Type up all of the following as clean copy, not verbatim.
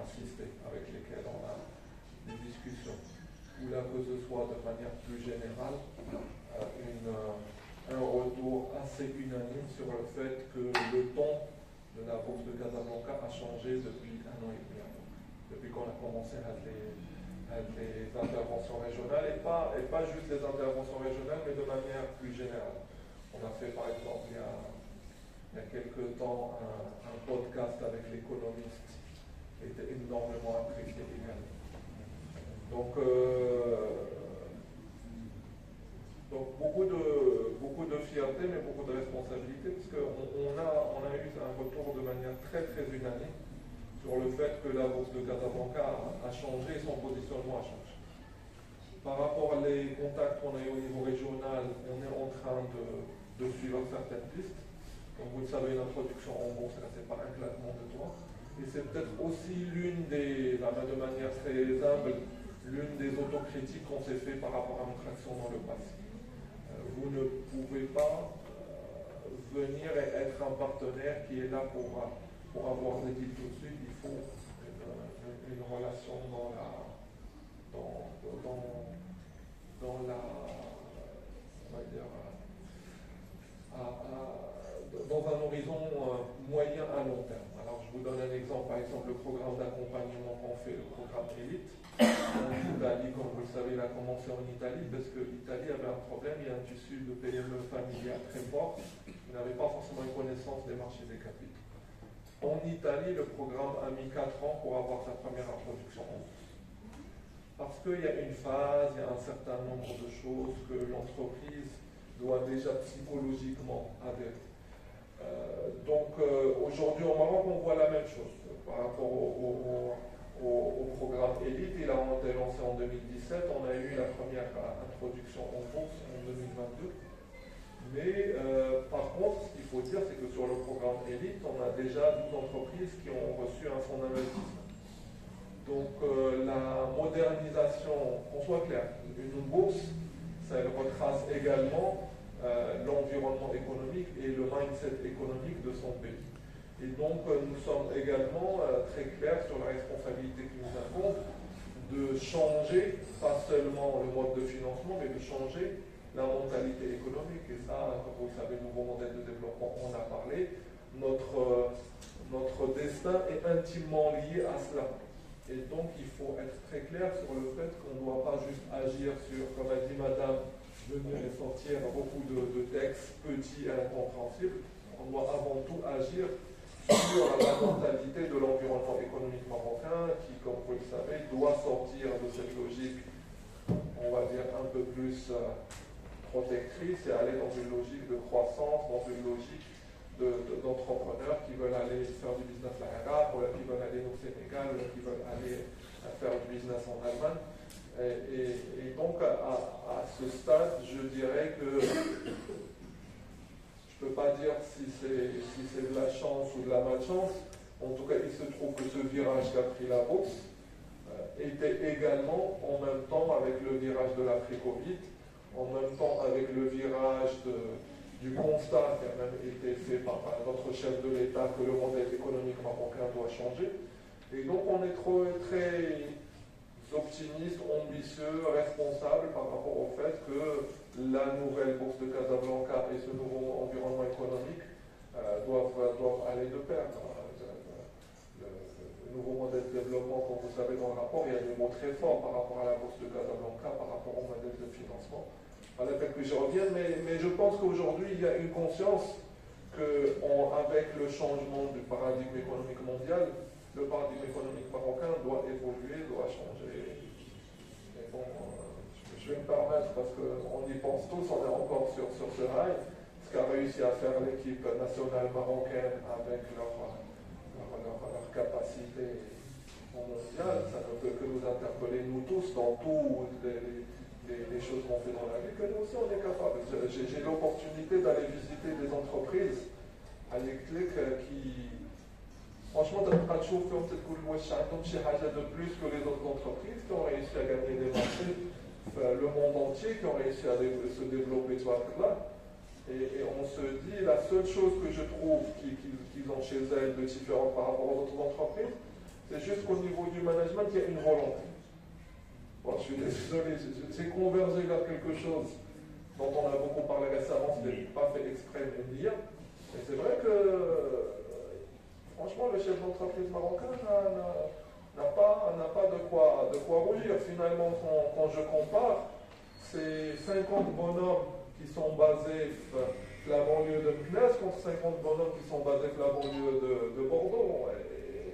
assisté, avec lesquels on a des discussions, ou là que ce soit de manière plus générale, un retour assez unanime sur le fait que le ton de la bourse de Casablanca a changé depuis 1 an et demi, depuis qu'on a commencé à les interventions régionales, et pas juste les interventions régionales, mais de manière plus générale. On a fait par exemple il y a quelques temps un podcast avec l'économiste qui était énormément apprécié également. Donc beaucoup de fierté, mais beaucoup de responsabilité, parce qu'on a eu un retour de manière très très unanime sur le fait que la bourse de Casablanca a changé et son positionnement a changé. Par rapport aux contacts qu'on a eu au niveau régional, on est en train de suivre certaines pistes. Comme vous le savez, l'introduction en bourse, ce n'est pas un claquement de doigts. Et c'est peut-être aussi de manière très humble, l'une des autocritiques qu'on s'est fait par rapport à notre action dans le passé. Vous ne pouvez pas venir et être un partenaire qui est là pour avoir des deals tout de suite. Il faut une relation dans un horizon moyen à long terme. Alors je vous donne un exemple, par exemple le programme d'accompagnement qu'on fait, le programme Elite. En Italie, comme vous le savez, il a commencé en Italie parce que l'Italie avait un problème, il y a un tissu de PME familial très fort, qui n'avait pas forcément une connaissance des marchés des capitaux. En Italie, le programme a mis 4 ans pour avoir sa première introduction en bourse. Parce qu'il y a une phase, il y a un certain nombre de choses que l'entreprise doit déjà psychologiquement adhérer. Aujourd'hui au Maroc, on voit la même chose par rapport au programme Elite. Il a été lancé en 2017, on a eu la première introduction en bourse en 2022. Mais par contre, ce qu'il faut dire, c'est que sur le programme Elite, on a déjà 12 entreprises qui ont reçu un fonds d'investissement. Donc la modernisation, qu'on soit clair, une bourse, ça retrace également l'environnement économique et le mindset économique de son pays. Et donc nous sommes également très clairs sur la responsabilité qui nous incombe de changer, pas seulement le mode de financement, mais de changer la mentalité économique. Et ça, comme vous le savez, le nouveau modèle de développement, on a parlé, notre destin est intimement lié à cela. Et donc il faut être très clair sur le fait qu'on ne doit pas juste agir sur, comme a dit madame, venir et sortir beaucoup de textes petits et incompréhensibles. On doit avant tout agir sur la mentalité de l'environnement économique marocain qui, comme vous le savez, doit sortir de cette logique, on va dire, un peu plus protectrice et aller dans une logique de croissance, dans une logique d'entrepreneurs qui veulent aller faire du business à l'Arabe, ou qui veulent aller au Sénégal, ou qui veulent aller faire du business en Allemagne. Et donc, à ce stade, je dirais que je ne peux pas dire si c'est de la chance ou de la malchance. En tout cas, il se trouve que ce virage qu'a pris la bourse était également en même temps avec le virage de l'après-Covid, en même temps avec le virage du constat qui a même été fait par notre chef de l'État que le modèle économique marocain doit changer. Et donc on est très optimiste, ambitieux, responsable par rapport au fait que la nouvelle bourse de Casablanca et ce nouveau environnement économique doivent aller de pair. Le nouveau modèle de développement, comme vous savez dans le rapport, il y a des mots très forts par rapport à la bourse de Casablanca, par rapport au modèle de financement. Voilà, peut-être que j'y reviens, mais je pense qu'aujourd'hui, il y a une conscience qu'avec le changement du paradigme économique mondial, le paradigme économique marocain doit évoluer, doit changer. Mais bon, je vais me permettre, parce qu'on y pense tous, on est encore sur ce rail, ce qu'a réussi à faire l'équipe nationale marocaine avec leur capacité mondiale, ça ne peut que nous interpeller, nous tous, dans tous les choses qu'on fait dans la vie, que nous aussi on est capable. J'ai l'opportunité d'aller visiter des entreprises à l'éclic qui, franchement, tu as chauffer de plus que les autres entreprises qui ont réussi à gagner des marchés, le monde entier, qui ont réussi à se développer là. Et on se dit, la seule chose que je trouve qu'ils ont chez elles de différent par rapport aux autres entreprises, C'est juste qu'au niveau du management, il y a une volonté. Bon, je suis désolé, j'ai convergé vers quelque chose dont on a beaucoup parlé récemment, ce n'est pas fait exprès de le dire. Mais c'est vrai que, franchement, le chef d'entreprise marocain n'a pas de quoi rougir. Finalement, quand je compare, c'est 50 bonhommes qui sont basés la banlieue de Meknès contre 50 bonhommes qui sont basés la banlieue de Bordeaux.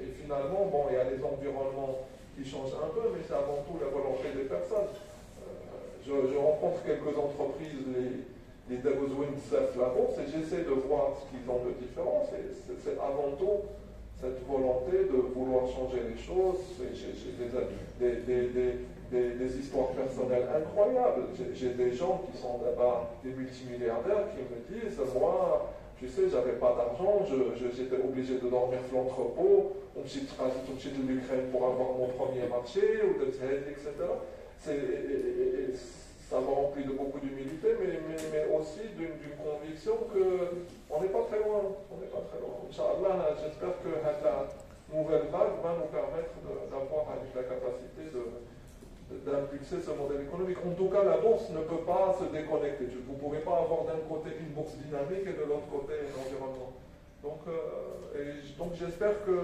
Et finalement, bon, il y a les environnements qui changent un peu, mais c'est avant tout la volonté des personnes. Je rencontre quelques entreprises, les Dagozouin la bourse, et j'essaie de voir ce qu'ils ont de différent. C'est avant tout cette volonté de vouloir changer les choses. J'ai des histoires personnelles incroyables. J'ai des gens qui sont là-bas, des multimilliardaires, qui me disent, moi, tu sais, j'avais pas d'argent, j'étais obligé de dormir sur l'entrepôt, on me dit de l'Ukraine pour avoir mon premier marché, ou de etc. Ça m'a rempli de beaucoup d'humilité, mais aussi d'une conviction qu'on n'est pas très loin. On n'est pas très loin. Inch'Allah, j'espère que la nouvelle vague va nous permettre d'avoir la capacité d'impulser ce modèle économique. En tout cas, la bourse ne peut pas se déconnecter. Vous ne pouvez pas avoir d'un côté une bourse dynamique et de l'autre côté l'environnement. Donc j'espère que,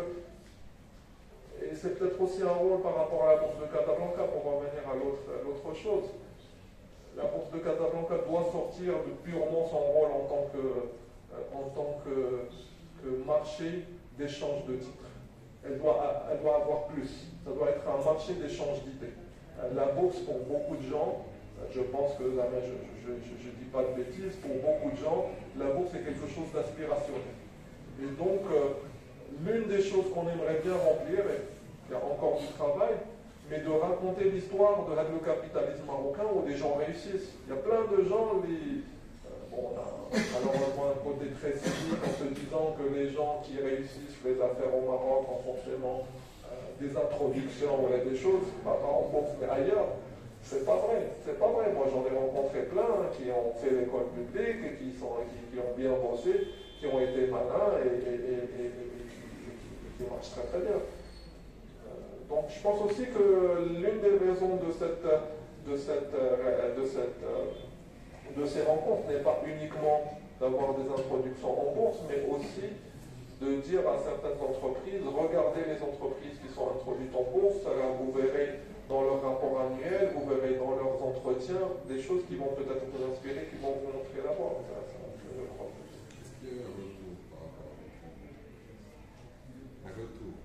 et c'est peut-être aussi un rôle par rapport à la bourse de Casablanca pour revenir à l'autre chose. La bourse de Casablanca doit sortir de purement son rôle en tant que marché d'échange de titres. Elle doit avoir plus. Ça doit être un marché d'échange d'idées. La bourse, pour beaucoup de gens, je pense que, je ne dis pas de bêtises, pour beaucoup de gens, la bourse est quelque chose d'aspirationnel. Et donc, l'une des choses qu'on aimerait bien remplir, et il y a encore du travail, mais de raconter l'histoire de le capitalisme marocain où des gens réussissent. Il y a plein de gens, on a malheureusement un côté très cynique en se disant que les gens qui réussissent les affaires au Maroc ont forcément des introductions ou des choses, pas en bourse mais ailleurs. C'est pas vrai, c'est pas vrai. Moi j'en ai rencontré plein qui ont fait l'école publique et qui ont bien bossé, qui ont été malins et qui marchent très très bien. Donc je pense aussi que l'une des raisons de ces rencontres n'est pas uniquement d'avoir des introductions en bourse, mais aussi de dire à certaines entreprises, regardez les entreprises qui sont introduites en bourse, alors vous verrez dans leur rapport annuel, vous verrez dans leurs entretiens des choses qui vont peut-être vous inspirer, qui vont vous montrer la voie. Je crois. Est-ce qu'il y a eu un retour par rapport à un retour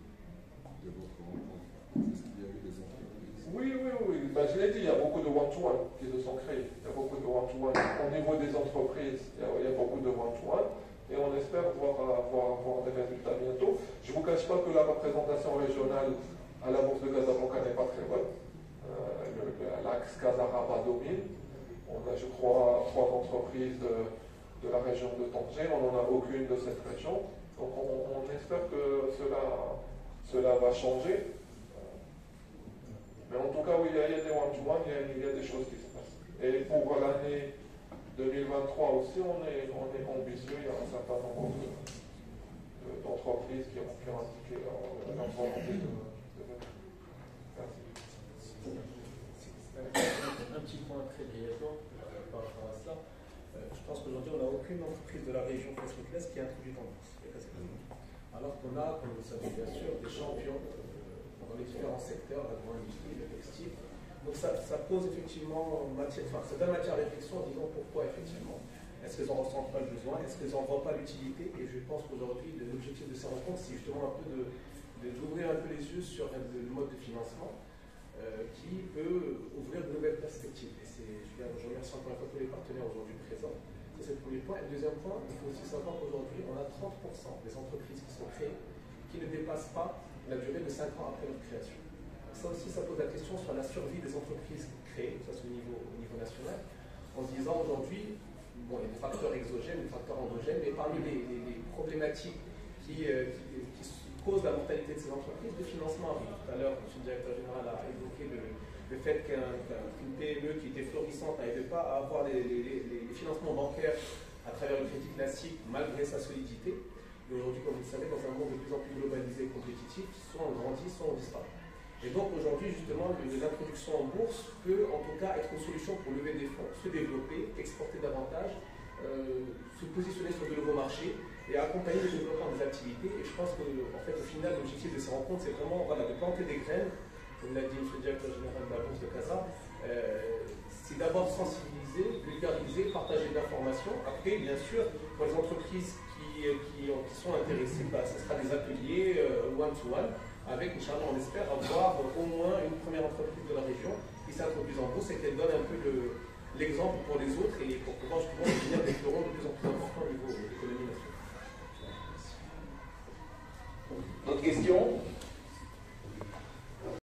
de votre rencontre? Est-ce qu'il y a eu des entreprises? Oui. Ben, je l'ai dit, il y a beaucoup de one-to-one qui se sont créés. Il y a beaucoup de one-to-one. Au niveau des entreprises, il y a beaucoup de one-to-one. Et on espère voir des résultats bientôt. Je ne vous cache pas que la représentation régionale à la Bourse de Casablanca n'est pas très bonne. L'axe Casaraba domine. On a, je crois, 3 entreprises de la région de Tanger. On n'en a aucune de cette région. Donc on espère que cela va changer. Mais en tout cas, oui, il y a des one-to-one, il y a des choses qui se passent. Et pour l'année 2023 aussi, on est ambitieux. Il y a un certain nombre d'entreprises qui ont indiqué leur volonté de mettre. Merci. Un petit point très brièvement par rapport à cela. Je pense qu'aujourd'hui, on n'a aucune entreprise de la région Fès-Meknès qui est introduite en bourse. Alors qu'on a, comme vous savez bien sûr, des champions dans les différents secteurs, l'agro-industrie, le textile. Donc ça pose effectivement matière, ça donne matière à réflexion en disant pourquoi effectivement. Est-ce qu'elles n'en ressentent pas le besoin? Est-ce qu'elles n'en voient pas l'utilité? Et je pense qu'aujourd'hui, l'objectif de ces rencontres, c'est justement un peu d'ouvrir un peu les yeux sur le mode de financement qui peut ouvrir de nouvelles perspectives. Et je remercie encore une fois tous les partenaires aujourd'hui présents. C'est le premier point. Et le deuxième point, il faut aussi savoir qu'aujourd'hui, on a 30% des entreprises qui sont créées qui ne dépassent pas la durée de 5 ans après leur création. Ça aussi, ça pose la question sur la survie des entreprises créées, ça c'est au niveau national, en se disant aujourd'hui, bon, il y a des facteurs exogènes, des facteurs endogènes, mais parmi les problématiques qui causent la mortalité de ces entreprises, le financement arrive. Tout à l'heure, M. le directeur général a évoqué le fait qu'une PME qui était florissante n'arrivait pas à avoir les financements bancaires à travers le crédit classique malgré sa solidité. Et aujourd'hui, comme vous le savez, dans un monde de plus en plus globalisé et compétitif, soit on grandit, soit on disparaît. Et donc aujourd'hui, justement, l'introduction en bourse peut en tout cas être une solution pour lever des fonds, se développer, exporter davantage, se positionner sur de nouveaux marchés et accompagner le développement des activités. Et je pense que, en fait, au final, l'objectif de ces rencontres, c'est vraiment voilà, de planter des graines, comme l'a dit le directeur général de la Bourse de Casa. C'est d'abord sensibiliser, vulgariser, partager de l'information. Après, bien sûr, pour les entreprises qui sont intéressées, ce sera des ateliers one-to-one, avec, Inch'Allah, on espère avoir au moins une première entreprise de la région qui s'introduise en bourse et qu'elle donne un peu l'exemple pour les autres et pour pouvoir justement devenir des fleurons de plus en plus importants au niveau de l'économie nationale. D'autres questions?